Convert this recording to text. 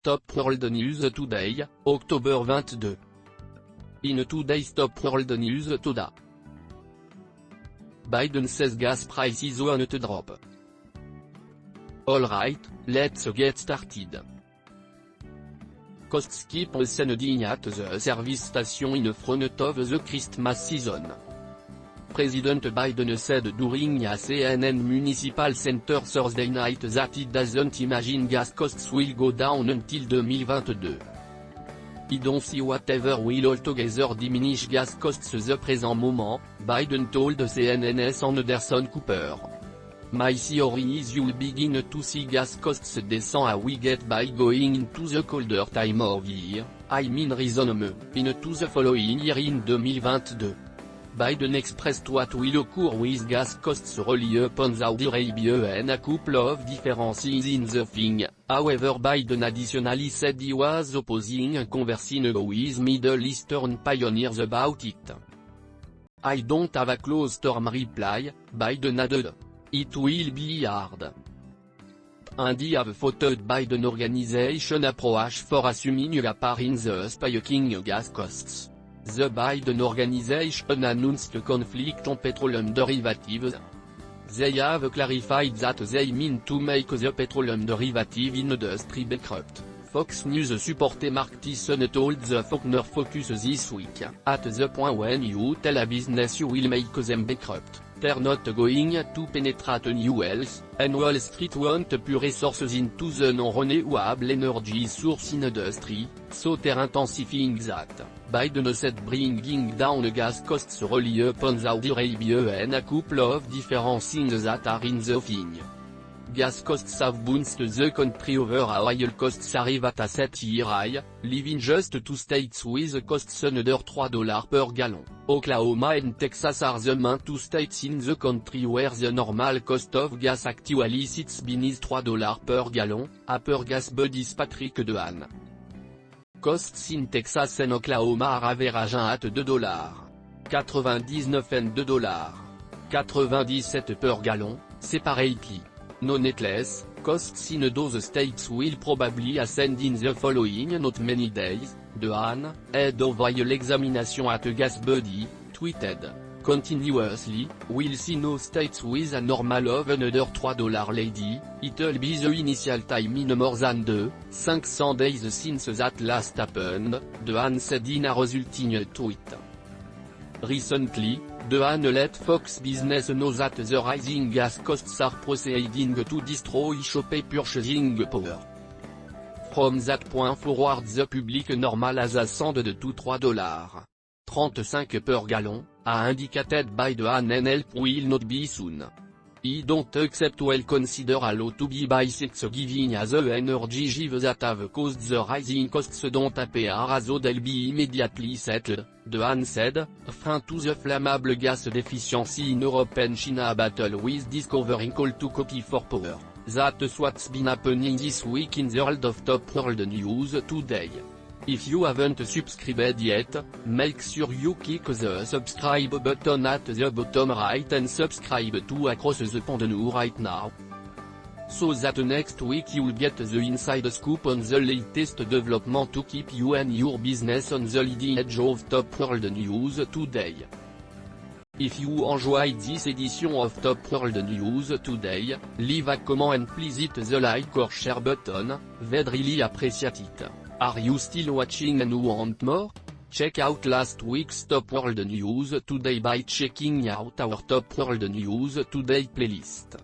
Top World News Today, October 22. In today's Top World News Today. Biden says gas prices won't drop. Alright, let's get started. Costs keep ascending at the service station in front of the Christmas season. President Biden said during a CNN Municipal Center Thursday night that he doesn't imagine gas costs will go down until 2022. He don't see whatever will altogether diminish gas costs the present moment, Biden told CNN's Anderson Cooper. My theory is you'll begin to see gas costs descend as we get by going into the colder time of year, I mean reasonably, into the following year in 2022. Biden expressed what will occur with gas costs rely upon Saudi Arabia and a couple of differences in the thing. However, Biden additionally said he was opposing conversing with Middle Eastern pioneers about it. I don't have a closed-term reply, Biden added. It will be hard. And I have voted Biden organization approach for assuming a part in the spiking gas costs. The Biden organization announced conflict on petroleum derivatives. They have clarified that they mean to make the petroleum derivative industry bankrupt. Fox News supporter Mark Tyson told the Faulkner Focus this week, at the point when you tell a business you will make them bankrupt, they're not going to penetrate new wells, and Wall Street won't pour resources into the non-renewable energy source industry, so they're intensifying that. Biden said bringing down gas costs rely upon Saudi Arabia and a couple of different things that are in the thing. Gas costs have bounced the country over a oil costs arrive at a 7-year high, leaving just two states with costs under $3 per gallon. Oklahoma and Texas are the main two states in the country where the normal cost of gas actually sits beneath $3 per gallon, a per gas buddies Patrick Dehaene. Costs in Texas and Oklahoma are averaging at $2.99 and $2.97 per gallon, separately. Nonetheless, costs in those states will probably ascend in the following not many days, Dehaene, head of oil examination at Gas Buddy, tweeted. Continuously, we'll see no states with a normal of another $3 lady, it'll be the initial time in more than 500 days since that last happened, Dehaene said in a resulting tweet. Recently, Dehaene let Fox Business know that the rising gas costs are proceeding to destroy shop purchasing power. From that point forward the public normal has ascended to $3.35 per gallon, a indicated by Dehaene and help will not be soon. He don't accept well consider a lot to be by Thanksgiving as the energy gives that have caused the rising costs don't appear as though they'll be immediately settled, Dehaene said, fin to the flammable gas deficiency in Europe and China battle with discovering coal to copy for power. That's what's been happening this week in the world of Top World News Today. If you haven't subscribed yet, make sure you click the subscribe button at the bottom right and subscribe to Across the Pond News right now. So that next week you'll get the inside scoop on the latest development to keep you and your business on the leading edge of Top World News Today. If you enjoyed this edition of Top World News Today, leave a comment and please hit the like or share button, we'd really appreciate it. Are you still watching and want more? Check out last week's Top World News Today by checking out our Top World News Today playlist.